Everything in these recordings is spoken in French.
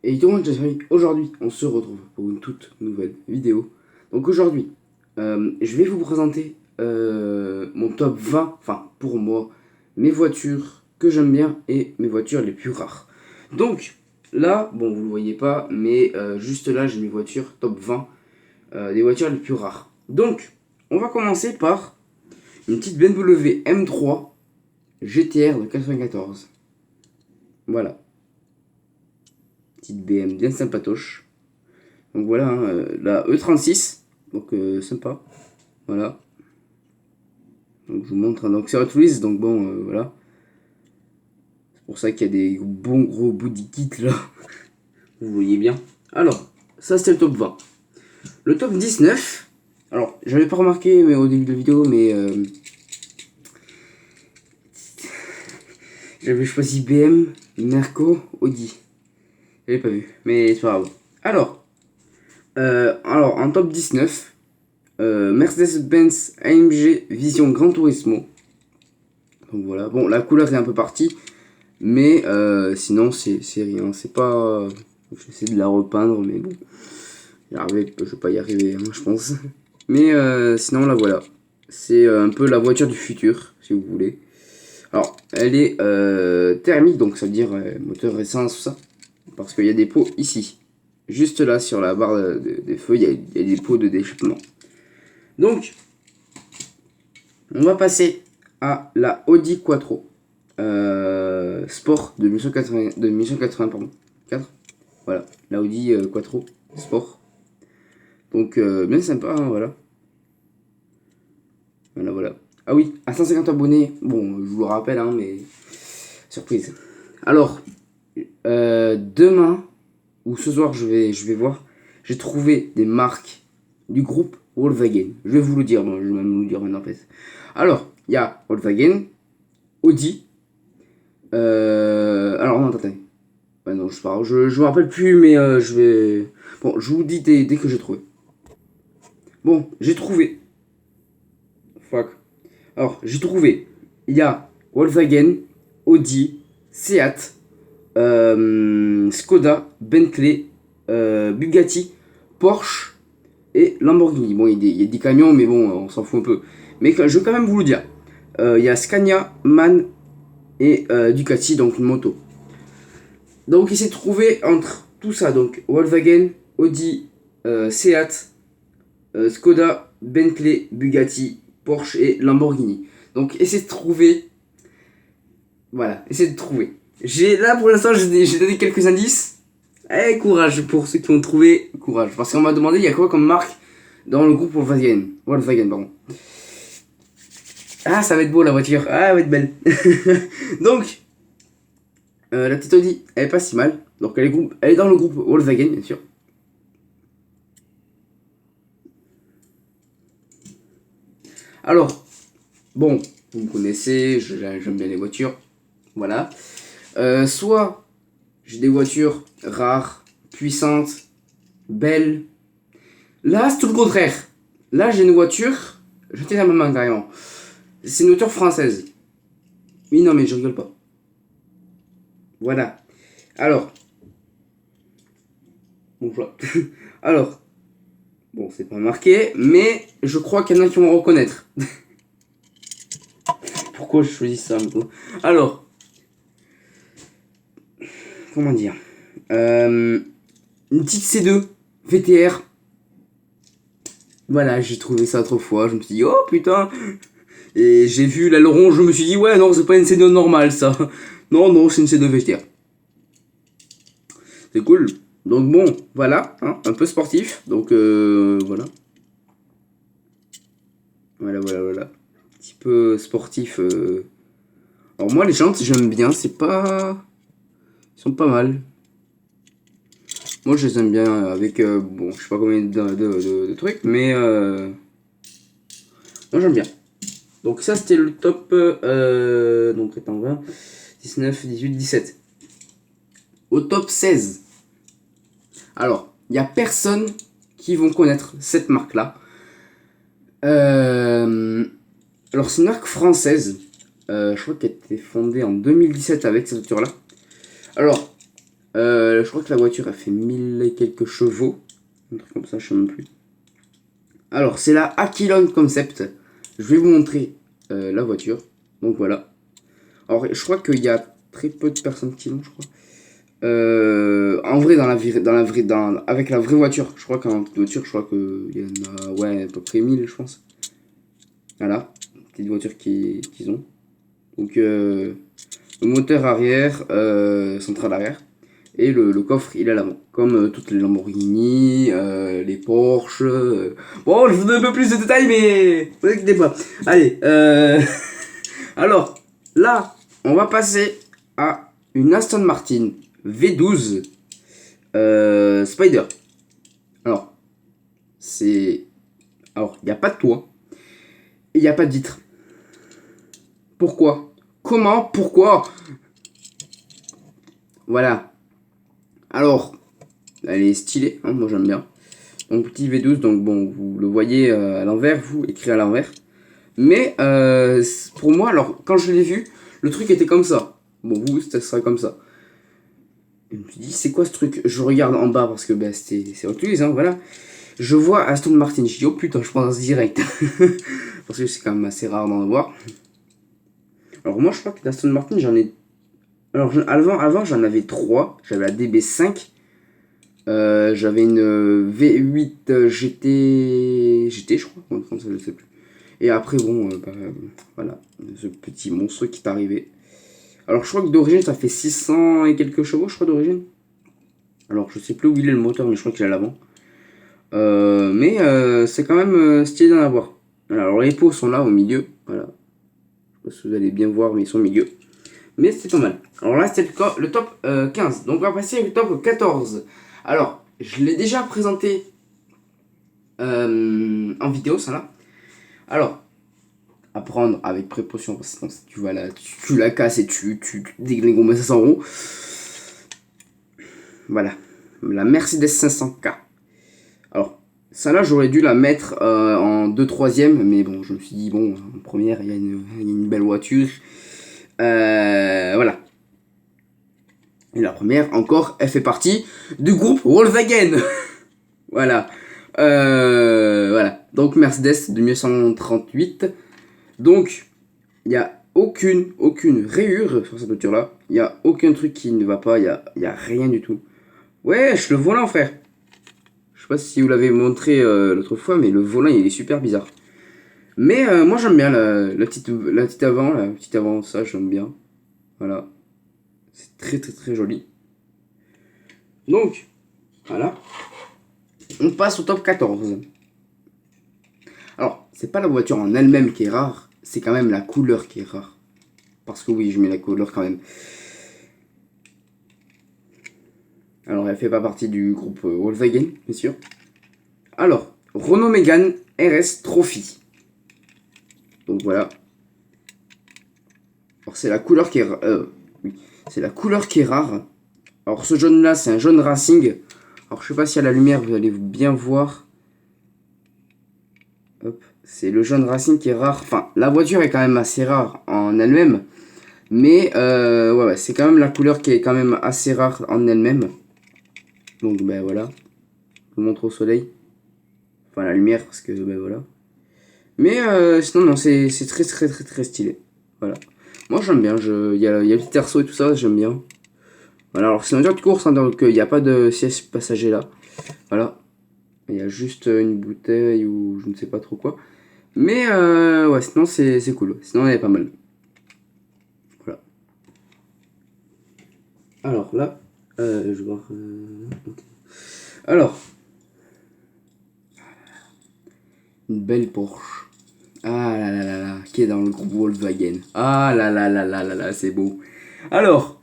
Et comment je suis aujourd'hui, on se retrouve pour une toute nouvelle vidéo. Donc aujourd'hui, je vais vous présenter mon top 20, enfin pour moi, mes voitures que j'aime bien et mes voitures les plus rares. Donc là, bon vous ne le voyez pas, mais juste là j'ai mes voitures top 20 des voitures les plus rares. Donc on va commencer par une petite BMW M3 GTR de 94. Voilà, petite BM bien sympatoche. Donc voilà, hein, la E36, donc sympa, voilà. Donc je vous montre, hein, donc c'est Hot Wheels, donc bon, voilà. C'est pour ça qu'il y a des bons gros body kits là, vous voyez bien. Alors, ça c'était le top 20. Le top 19, alors j'avais pas remarqué mais au début de la vidéo, mais j'avais choisi BM, Merco, Audi. J'avais pas vu, mais c'est pas grave. Alors en top 19, Mercedes-Benz AMG Vision Gran Turismo. Donc voilà, bon la couleur est un peu partie, mais sinon c'est rien, c'est pas... J'essaie de la repeindre, mais bon, je vais pas y arriver, hein, je pense. Mais sinon la voilà, c'est un peu la voiture du futur, si vous voulez. Alors, elle est thermique, donc ça veut dire moteur essence, tout ça. Parce qu'il y a des pots ici. Juste là, sur la barre des feux, il y a des pots de d'échappement. Donc, on va passer à la Audi Quattro Sport de 1980, pardon. 4. Voilà, la Audi Quattro Sport. Donc, bien sympa, hein, voilà. Voilà, voilà. Ah oui, à 150 abonnés, bon, je vous le rappelle, hein, mais surprise. Alors, demain ou ce soir, je vais voir. J'ai trouvé des marques du groupe Volkswagen. Je vais vous le dire, bon, je vais même vous le dire maintenant en fait. Alors, il y a Volkswagen, Audi. Alors, non, attendez. Ouais, non, je me rappelle plus, mais je vais. Bon, je vous dis dès que j'ai trouvé. Bon, j'ai trouvé. Fuck. Alors, j'ai trouvé. Il y a Volkswagen, Audi, Seat, Skoda, Bentley, Bugatti, Porsche et Lamborghini. Bon, il y a des camions, mais bon, on s'en fout un peu. Mais je vais quand même vous le dire. Il y a Scania, MAN et Ducati, donc une moto. Donc, il s'est trouvé entre tout ça, donc Volkswagen, Audi, Seat, Skoda, Bentley, Bugatti, Porsche et Lamborghini. Donc, essayez de trouver. Voilà, essayez de trouver. Là pour l'instant, j'ai donné quelques indices. Eh, courage pour ceux qui ont trouvé. Courage. Parce qu'on m'a demandé il y a quoi comme marque dans le groupe Volkswagen. Volkswagen, pardon. Ah, ça va être beau la voiture. Ah, elle va être belle. Donc, la petite Audi, elle est pas si mal. Donc, elle est dans le groupe Volkswagen, bien sûr. Alors, bon, vous me connaissez, j'aime bien les voitures. Voilà. Soit j'ai des voitures rares, puissantes, belles. Là, c'est tout le contraire. Là, j'ai une voiture. Je tiens à ma main carrément. C'est une voiture française. Oui, non, mais je rigole pas. Voilà. Alors. Bon, voilà. Alors. Bon, c'est pas marqué, mais je crois qu'il y en a qui vont reconnaître. Pourquoi je choisis ça maintenant? Alors. Comment dire une petite C2 VTR. Voilà, j'ai trouvé ça autrefois. Je me suis dit, oh putain. Et j'ai vu l'aileron, je me suis dit, ouais, non, c'est pas une C2 normale ça. Non, non, c'est une C2 VTR. C'est cool. Donc bon, voilà, hein, un peu sportif. Donc voilà. Voilà, voilà, voilà. Un petit peu sportif. Alors moi, les jantes, j'aime bien. C'est pas... Ils sont pas mal. Moi, je les aime bien avec... bon, je sais pas combien de trucs, mais... moi, j'aime bien. Donc ça, c'était le top... donc, attends, 20, 19, 18, 17. Au top 16. Alors, il n'y a personne qui vont connaître cette marque-là. Alors, c'est une marque française. Je crois qu'elle a été fondée en 2017 avec cette voiture-là. Alors, Je crois que la voiture a fait 1000 et quelques chevaux. Un truc comme ça, je sais même plus. Alors, c'est la Aquilon Concept. Je vais vous montrer la voiture. Donc voilà. Alors, je crois qu'il y a très peu de personnes qui l'ont, je crois. En vrai, avec la vraie voiture, je crois qu'en voiture, je crois qu'il y en a, ouais, à peu près 1000, je pense. Voilà, petite voiture qu'ils ont. Donc, le moteur arrière, central arrière. Et le coffre, il est à l'avant. Comme toutes les Lamborghini, les Porsche. Bon, je vous donne un peu plus de détails, mais vous inquiétez pas. Allez, alors, là, on va passer à une Aston Martin V12 Spider. Alors, c'est... Alors, il n'y a pas de toit. Et il n'y a pas de vitre. Pourquoi? Comment? Pourquoi? Voilà. Alors, elle est stylée, hein, moi j'aime bien. Donc petit V12, donc bon, vous le voyez à l'envers, vous, écrit à l'envers. Mais pour moi, alors quand je l'ai vu, le truc était comme ça. Bon, vous, ça sera comme ça. Et je me suis dit, c'est quoi ce truc? Je regarde en bas parce que ben, c'est Auto-Use, hein, voilà. Je vois Aston Martin, je dis, oh putain, je pense direct. Parce que c'est quand même assez rare d'en avoir. Alors moi, je crois que d'Aston Martin, j'en ai... Alors avant j'en avais 3. J'avais la DB5. J'avais une V8 GT, je crois, comme ça, je sais plus. Et après, bon, voilà, ce petit monstre qui est arrivé. Alors, je crois que d'origine, ça fait 600 et quelques chevaux, je crois, d'origine. Alors, je sais plus où il est le moteur, mais je crois qu'il est à l'avant. Mais c'est quand même stylé d'en avoir. Alors, les pots sont là au milieu. Voilà. Je sais pas si vous allez bien voir, mais ils sont au milieu. Mais c'est pas mal. Alors là, c'était le top 15. Donc, on va passer au top 14. Alors, je l'ai déjà présenté en vidéo, ça là. Alors, à prendre avec précaution, parce que sinon, si tu vas là, tu la casses et tu déglingues 500 euros. Voilà, la Mercedes 500K. Alors, ça là, j'aurais dû la mettre en 2/3, mais bon, je me suis dit, bon, en première, il y a une belle voiture. Voilà. Et la première, encore, elle fait partie du groupe Volkswagen. Voilà. Voilà. Donc, Mercedes de 1938. Donc, il n'y a aucune rayure sur cette voiture-là. Il n'y a aucun truc qui ne va pas. Il y a rien du tout. Wesh, le volant, frère. Je sais pas si vous l'avez montré l'autre fois, mais le volant, il est super bizarre. Mais moi, j'aime bien la petite avant, ça, j'aime bien. Voilà. C'est très joli. Donc, voilà. On passe au top 14. Alors, c'est pas la voiture en elle-même qui est rare, c'est quand même la couleur qui est rare. Parce que oui, je mets la couleur quand même. Alors, elle fait pas partie du groupe Volkswagen, bien sûr. Alors, Renault Mégane RS Trophy. Donc voilà. Alors, c'est la couleur qui est oui. C'est la couleur qui est rare. Alors, ce jaune-là, c'est un jaune racing. Alors, je sais pas si à la lumière, vous allez bien voir. Hop. C'est le jaune racing qui est rare. Enfin, la voiture est quand même assez rare en elle-même. Mais ouais, c'est quand même la couleur qui est quand même assez rare en elle-même. Donc ben voilà. Je vous montre au soleil. Enfin la lumière parce que ben voilà. Mais sinon non, c'est très stylé. Voilà. Moi j'aime bien. Il y a le petit arceau et tout ça, j'aime bien. Voilà, alors c'est une voiture de course, hein, donc il n'y a pas de siège passager là. Voilà. Il y a juste une bouteille ou je ne sais pas trop quoi. Mais ouais, sinon c'est cool. Sinon elle est pas mal. Voilà. Alors là, je vais voir. Ok. Alors, une belle Porsche. Ah là, qui est dans le groupe Volkswagen. Ah là, c'est beau. Alors,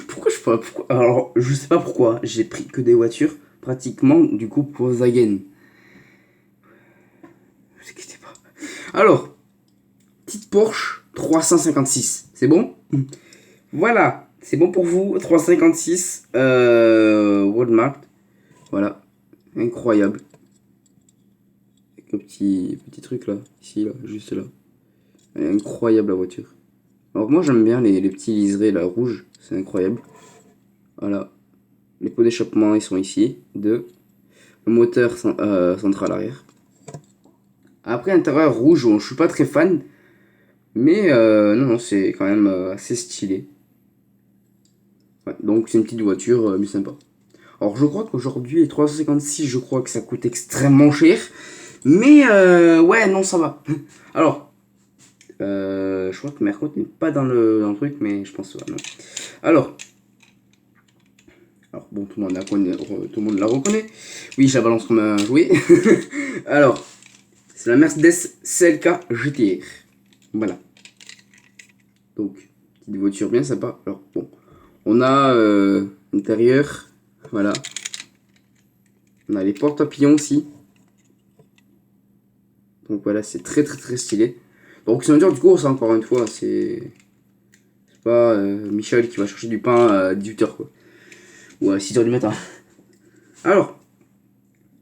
pourquoi je sais pas, pourquoi, alors, je sais pas pourquoi, j'ai pris que des voitures pratiquement du groupe Volkswagen. Ne vous inquiétez pas. Alors, petite Porsche 356, c'est bon? Voilà, c'est bon pour vous, 356, Walmart. Voilà, incroyable. Avec le petit truc là, ici, là, juste là. Elle est incroyable la voiture. Alors moi j'aime bien les petits liserés là rouges, c'est incroyable. Voilà. Les pots d'échappement, ils sont ici. 2. Le moteur central arrière. Après, intérieur rouge, bon, je suis pas très fan. Mais non, non, c'est quand même assez stylé. Ouais, donc c'est une petite voiture, mais sympa. Alors je crois qu'aujourd'hui, les 356, je crois que ça coûte extrêmement cher. Mais ouais, non, ça va. Alors, je crois que Mercotte n'est pas dans le truc, mais je pense que non. Alors, bon, tout le monde tout le monde la reconnaît. Oui, je la balance comme un jouet. Alors, c'est la Mercedes CLK GTR. Voilà. Donc, petite voiture bien sympa. Alors, bon, on a l'intérieur. Voilà. On a les portes papillons aussi. Donc voilà, c'est très très très stylé. Donc c'est un dur du course, encore une fois. C'est pas Michel qui va chercher du pain à 18h quoi. Ou à 6h du matin. Alors,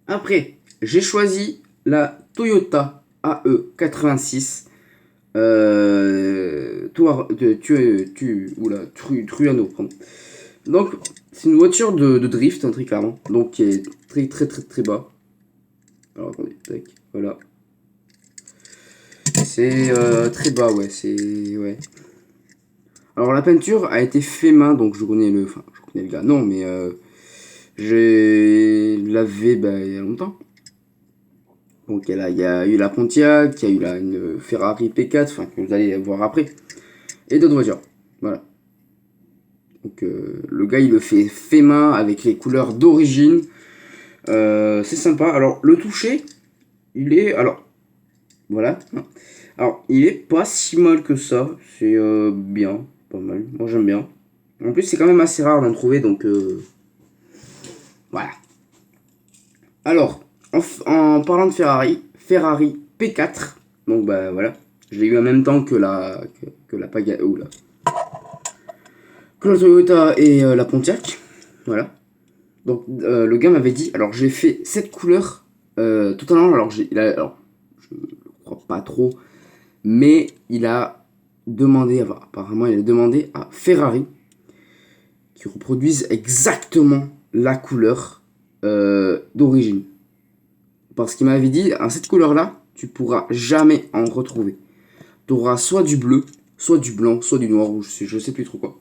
après, j'ai choisi la Toyota AE86 Truano. Pardon. Donc, c'est une voiture de drift, hein, très clairement. Donc, qui est très très très très bas. Alors, attendez, tac, voilà. C'est très bas, ouais, c'est... Ouais. Alors, la peinture a été fait main, donc je connais le... Enfin, je connais le gars, non, mais j'ai lavé il y a longtemps. Donc, il y a eu la Pontiac, il y a eu une Ferrari P4, enfin, que vous allez voir après. Et d'autres voitures, voilà. Donc, le gars, il le fait main avec les couleurs d'origine. C'est sympa. Alors, le toucher, il est... Alors, voilà. Alors, il est pas si mal que ça. C'est bien, pas mal. Moi, j'aime bien. En plus, c'est quand même assez rare d'en trouver, donc voilà. Alors, en parlant de Ferrari P4. Donc, bah voilà. Je l'ai eu en même temps que que la Pagani, que la Toyota et la Pontiac. Voilà. Donc, le gars m'avait dit, alors j'ai fait cette couleur totalement. Alors, je crois pas trop, mais il a demandé, enfin, apparemment, il a demandé à Ferrari qui reproduisent exactement la couleur d'origine. Parce qu'il m'avait dit, à cette couleur-là, tu pourras jamais en retrouver. Tu auras soit du bleu, soit du blanc, soit du noir, ou je sais plus trop quoi.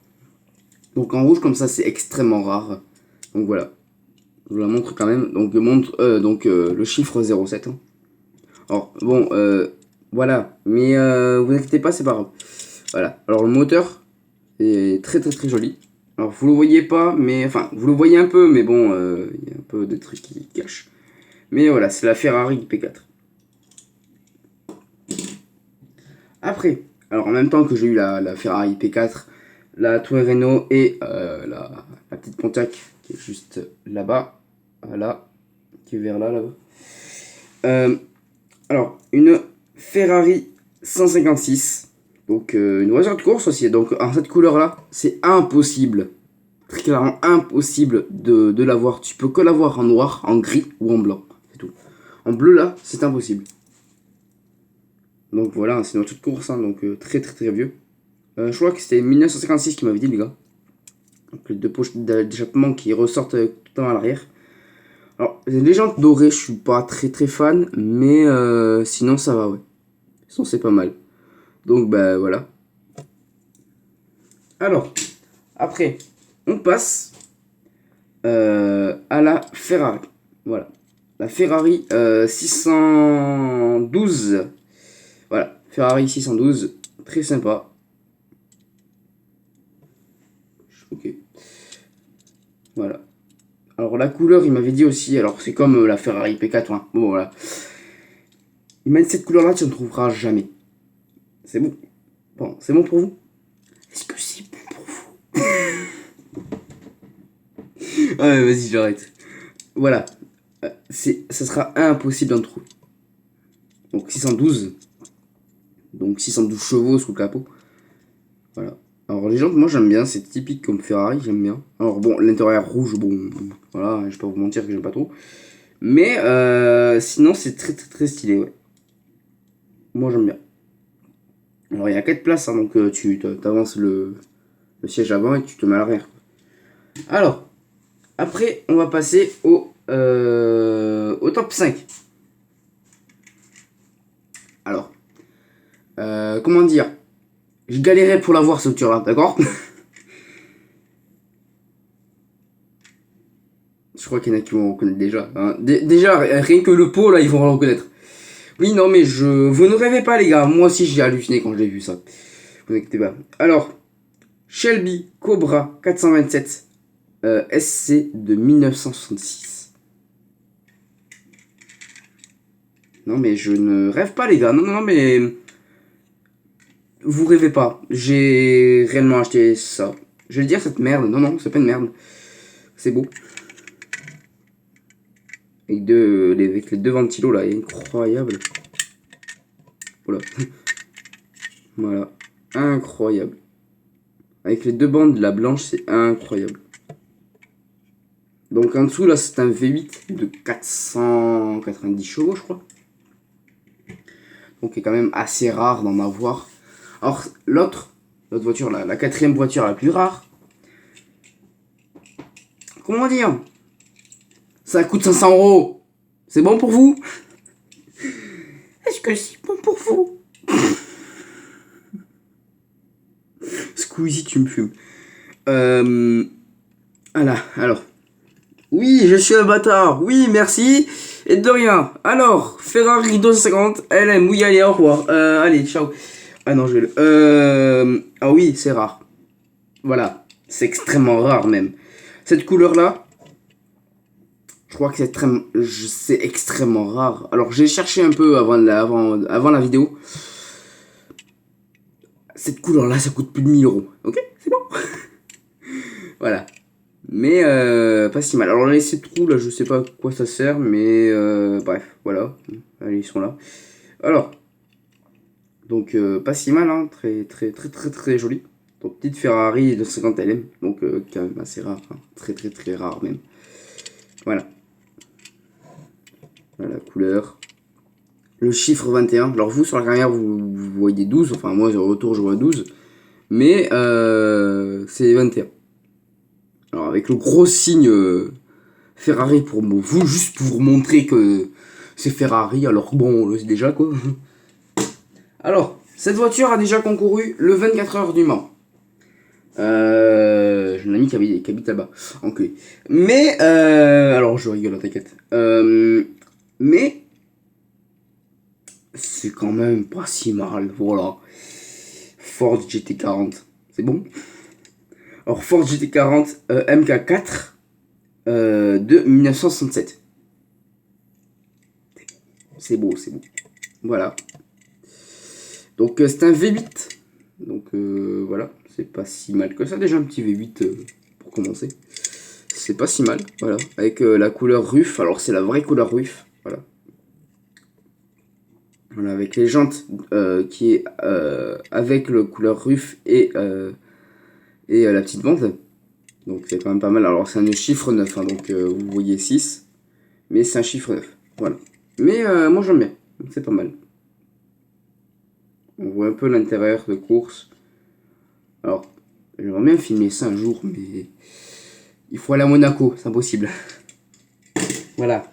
Donc en rouge comme ça, c'est extrêmement rare. Donc voilà, je vous la montre quand même. Donc le chiffre 07. Hein. Alors bon, voilà, mais vous inquiétez pas, c'est pas grave. Voilà, alors le moteur est très très très joli. Alors vous le voyez pas, mais enfin vous le voyez un peu, mais bon, il y a un peu de trucs qui cachent. Mais voilà, c'est la Ferrari P4. Après, alors en même temps que j'ai eu la Ferrari P4, la Renault et la petite Pontiac qui est juste là-bas, voilà, qui est vers là-bas. Alors, une Ferrari 156, donc une voiture de course aussi. Donc en cette couleur-là, c'est impossible, très clairement impossible de l'avoir. Tu peux que l'avoir en noir, en gris ou en blanc, c'est tout. En bleu là, c'est impossible. Donc voilà, c'est une voiture de course, hein, donc très très très vieux. Je crois que c'était 1956 qui m'avait dit, les gars. Donc les deux poches d'échappement qui ressortent tout à l'arrière. Alors, les jantes dorées, je suis pas très très fan, mais sinon ça va, ouais. Sinon c'est pas mal. Donc bah voilà. Alors, après, on passe à la Ferrari. Voilà. La Ferrari 612. Voilà, Ferrari 612, très sympa. Ok. Voilà. Alors la couleur, il m'avait dit aussi, alors c'est comme la Ferrari P4, hein. Bon voilà. Il m'a dit cette couleur-là, tu ne trouveras jamais. C'est bon. Bon, c'est bon pour vous? Est-ce que c'est bon pour vous? Ouais, vas-y, j'arrête. Voilà. Ça sera impossible d'en trouver. Donc 612. Donc 612 chevaux sous le capot. Voilà. Alors les jantes, moi j'aime bien, c'est typique comme Ferrari, j'aime bien. Alors bon, l'intérieur rouge, bon, voilà, je vais pas vous mentir que j'aime pas trop. Mais sinon c'est très très très stylé, ouais. Moi j'aime bien. Alors il y a 4 places, hein, donc tu avances le siège avant et tu te mets à l'arrière. Alors, après, on va passer au top 5. Alors, comment dire? Je galérais pour l'avoir, ce voiture-là, d'accord? Je crois qu'il y en a qui vont reconnaître déjà. Hein. Déjà, rien que le pot, là, ils vont le reconnaître. Oui, non, mais vous ne rêvez pas, les gars. Moi aussi, j'ai halluciné quand j'ai vu ça. Vous inquiétez pas. Alors, Shelby Cobra 427 SC de 1966. Non, mais je ne rêve pas, les gars. Non, non, non, mais vous rêvez pas. J'ai réellement acheté ça. Je vais dire cette merde. Non, non, c'est pas une merde. C'est beau. Avec les deux ventilos là, incroyable. Voilà. Voilà. Incroyable. Avec les deux bandes, la blanche, c'est incroyable. Donc en dessous, là, c'est un V8 de 490 chevaux, je crois. Donc c'est quand même assez rare d'en avoir. Alors, l'autre voiture, la quatrième voiture la plus rare. Comment dire? Ça coûte 500 euros. C'est bon pour vous? Est-ce que c'est bon pour vous? Squeezie, tu me fumes. Voilà, alors. Oui, je suis un bâtard. Oui, merci. Et de rien. Alors, Ferrari 250 LM. Oui, allez, au revoir. Allez, ciao. Ah non, je vais Ah oui, c'est rare. Voilà. C'est extrêmement rare même. Cette couleur-là, je crois que c'est extrêmement rare. Alors, j'ai cherché un peu avant la vidéo. Cette couleur-là, ça coûte plus de 1000 euros. Ok, c'est bon. Voilà. Mais pas si mal. Alors là, ces trous là, je sais pas à quoi ça sert, mais bref, voilà. Allez, ils sont là. Alors, donc pas si mal, hein. Très très très très très joli. Donc petite Ferrari de 50 LM, donc quand même assez rare, hein. Très très très rare même. Voilà. Voilà la couleur. Le chiffre 21. Alors vous sur la caméra vous voyez 12, enfin moi au retour je vois 12. Mais c'est 21. Alors avec le gros signe Ferrari pour vous, juste pour vous montrer que c'est Ferrari, alors bon, on le sait déjà quoi. Alors, cette voiture a déjà concouru le 24 heures du Mans. J'ai un ami qui habite là-bas, en clé. Mais, alors je rigole, t'inquiète. Mais, c'est quand même pas si mal, voilà. Ford GT40, c'est bon. Alors, Ford GT40 MK4 de 1967. C'est beau, c'est beau. Voilà. Donc c'est un V8. Donc voilà, c'est pas si mal que ça. Déjà un petit V8 pour commencer. C'est pas si mal, voilà. Avec la couleur ruf. Alors c'est la vraie couleur ruf. Voilà. Voilà, avec les jantes qui est avec le couleur ruf et la petite bande. Donc c'est quand même pas mal. Alors c'est un chiffre 9, hein, donc vous voyez 6. Mais c'est un chiffre 9. Voilà. Mais moi j'aime bien. C'est pas mal. On voit un peu l'intérieur de course. Alors, j'aimerais bien filmer ça un jour, mais il faut aller à Monaco, c'est impossible. Voilà.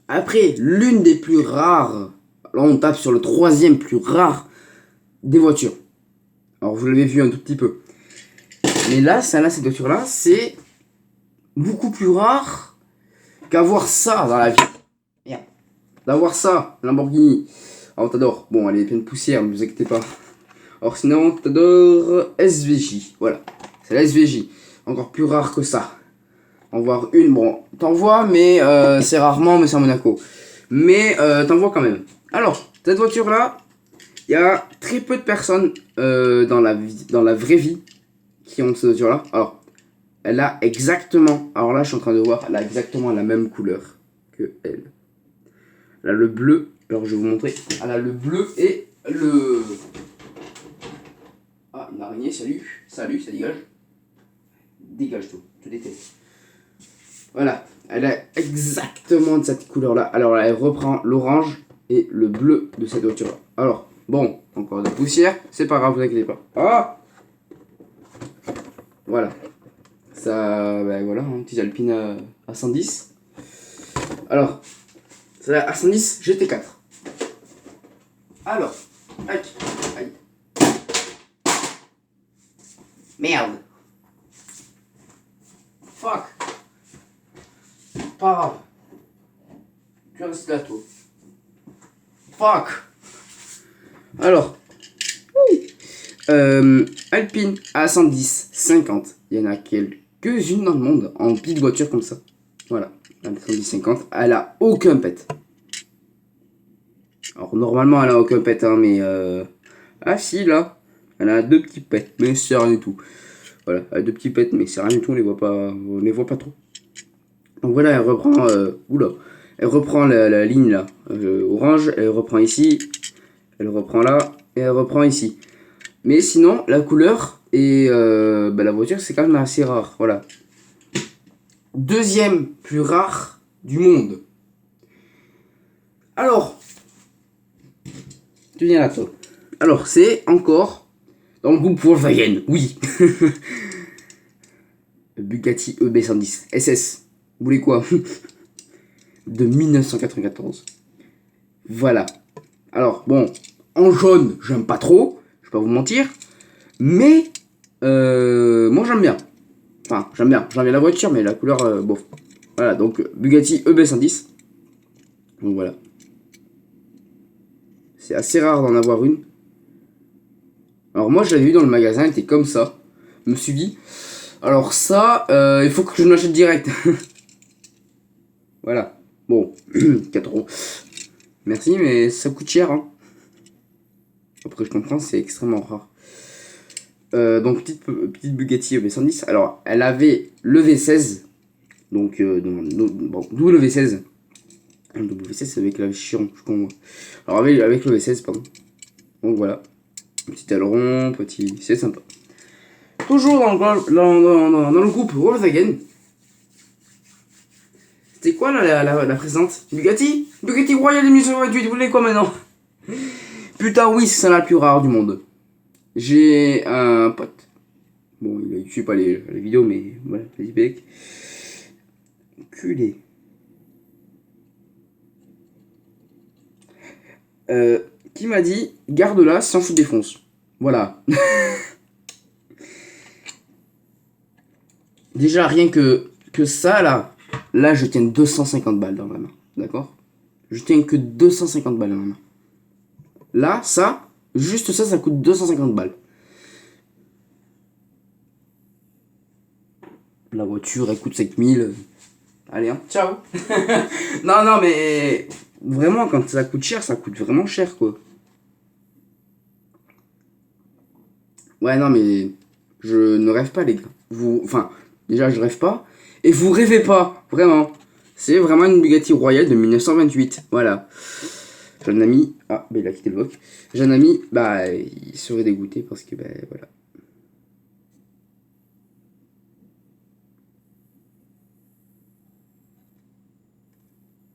Après, l'une des plus rares, là on tape sur le troisième plus rare des voitures. Alors vous l'avez vu un tout petit peu. Mais là, cette voiture-là, c'est beaucoup plus rare qu'avoir ça dans la vie. Merde. D'avoir ça, Lamborghini. Alors t'adores. Bon, elle est pleine de poussière, ne vous inquiétez pas. Alors sinon, t'adores SVJ. Voilà, c'est la SVJ. Encore plus rare que ça. En voir une, bon, t'en vois, mais c'est rarement, mais c'est à Monaco. Mais t'en vois quand même. Alors, cette voiture-là, il y a très peu de personnes dans la vraie vie qui ont cette voiture-là. Alors, elle a exactement, alors là je suis en train de voir, elle a exactement la même couleur que elle. Elle a le bleu, alors je vais vous montrer. Elle a le bleu et le... Ah, une araignée, salut, ça dégage. Dégage tout, je te déteste. Voilà, elle a exactement de cette couleur-là. Alors elle reprend l'orange et le bleu de cette voiture-là. Alors, bon, encore de la poussière, c'est pas grave, vous inquiétez pas. Ah, voilà. ben voilà, une petite Alpine à 110. Alors, c'est la A110 GT4. Alors, aïe, aïe. Merde. Fuck. Pas grave. Tu restes là, toi. Fuck. Alors. Alpine A110 50. Il y en a quelques-unes dans le monde en petite voiture comme ça. Voilà. La 110 50. Elle a aucun pet. Alors normalement elle a aucun pet, hein, mais ah si, là. Elle a 2 petits pets, mais c'est rien du tout. Voilà, elle a 2 petits pets, mais c'est rien du tout, on les voit pas trop. Donc voilà, elle reprend, elle reprend la ligne là, orange, elle reprend ici, elle reprend là, et elle reprend ici. Mais sinon, la couleur et la voiture, c'est quand même assez rare, voilà. Deuxième plus rare du monde. Alors, tu viens là, toi. Alors, c'est encore dans le groupe Volkswagen, oui. Bugatti EB110 SS. Vous voulez quoi? De 1994. Voilà. Alors, bon, en jaune, j'aime pas trop, je vais pas vous mentir. Mais, moi j'aime bien. Enfin, j'aime bien la voiture, mais la couleur, bof. Voilà, donc Bugatti EB110. Donc voilà. C'est assez rare d'en avoir une. Alors moi, je l'avais vu dans le magasin, elle était comme ça. Je me suis dit, alors ça, il faut que je l'achète direct. Voilà. Bon, 4 euros. Merci, mais ça coûte cher, hein. Après, je comprends, c'est extrêmement rare. Donc, petite Bugatti V110. Alors, elle avait le V16. Donc, bon, d'où le V16. Le V16 avec la chiron, je comprends. Alors, avec le V16, pardon. Donc, voilà. Petit aileron, petit. C'est sympa. Toujours dans le groupe Volkswagen. C'était quoi la présente? Bugatti Royale 1928, vous voulez quoi maintenant? Putain, oui, c'est la plus rare du monde. J'ai un pote. Bon, il suit pas les vidéos, mais voilà, vas-y, bec. Culé. Qui m'a dit, garde-la, sans je te défonce. Voilà. Déjà, rien que ça, là, je tiens 250 balles dans ma main. D'accord? Je tiens que 250 balles dans ma main. Là, ça, juste ça coûte 250 balles. La voiture, elle coûte 5000. Allez, hein, ciao. Non, mais vraiment, quand ça coûte cher, ça coûte vraiment cher, quoi. Ouais, non, mais je ne rêve pas, les gars. Enfin, déjà, je rêve pas. Et vous rêvez pas, vraiment. C'est vraiment une Bugatti Royale de 1928. Voilà. J'ai un ami. Ah, bah il a quitté le VOC. J'ai un ami, bah, il serait dégoûté parce que, bah, voilà.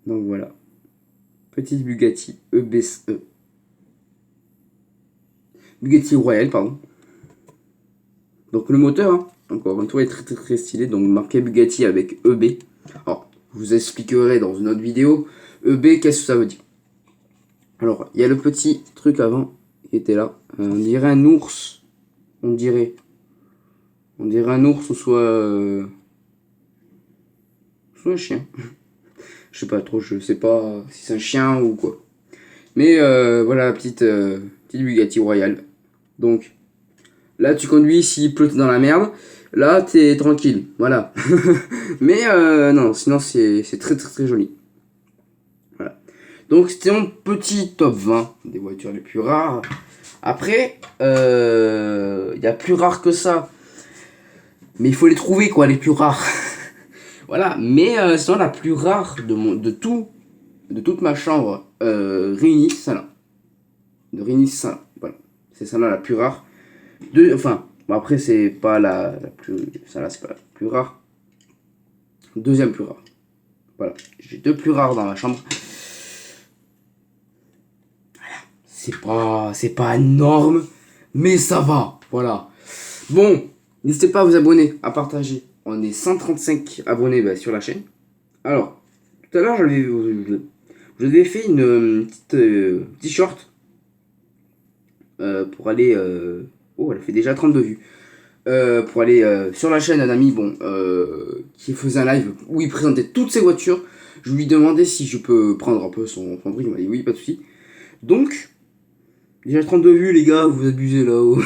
Donc voilà. Petite Bugatti EBSE. Bugatti Royale, pardon. Donc le moteur, hein, encore une fois, est très très très stylé. Donc marqué Bugatti avec EB. Alors, je vous expliquerai dans une autre vidéo. EB, qu'est-ce que ça veut dire? Alors, il y a le petit truc avant qui était là. On dirait un ours. On dirait un ours ou soit un chien. Je sais pas trop, je sais pas si c'est un chien ou quoi. Mais voilà la petite Bugatti Royale. Donc, là tu conduis, s'il pleut t'es dans la merde. Là t'es tranquille, voilà. Mais non, sinon c'est très très très joli. Voilà. Donc c'était mon petit top 20 des voitures les plus rares. Après, il y a plus rare que ça. Mais il faut les trouver quoi, les plus rares. Voilà, mais sinon la plus rare de toute ma chambre réunie, c'est celle-là. Réunie, c'est ça. Voilà. C'est celle-là la plus rare. Enfin, bon, après c'est pas la plus. Celle-là c'est pas la plus rare. Deuxième plus rare. Voilà. J'ai 2 plus rares dans ma chambre. Voilà. C'est pas énorme, mais ça va. Voilà. Bon, n'hésitez pas à vous abonner, à partager. on est 135 abonnés sur la chaîne. Alors, tout à l'heure, je vous avais fait une petite short pour aller... oh, elle fait déjà 32 vues. Pour aller sur la chaîne d'un ami qui faisait un live où il présentait toutes ses voitures. Je lui demandais si je peux prendre un peu son truc. Il m'a dit oui, pas de soucis. Donc, déjà 32 vues, les gars, vous abusez là-haut.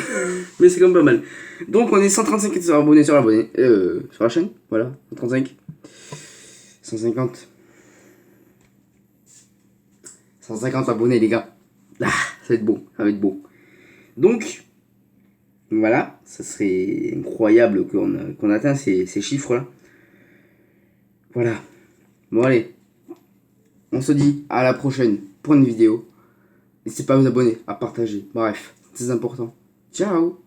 Mais c'est quand même pas mal. Donc, on est 135 abonnés sur la chaîne. Voilà, 135. 150. 150 abonnés, les gars. Ah, ça va être beau, ça va être beau. Donc, voilà, ça serait incroyable qu'on atteigne ces chiffres-là. Voilà. Bon, allez, on se dit à la prochaine pour une vidéo. N'hésitez pas à vous abonner, à partager. Bref, c'est important. Ciao.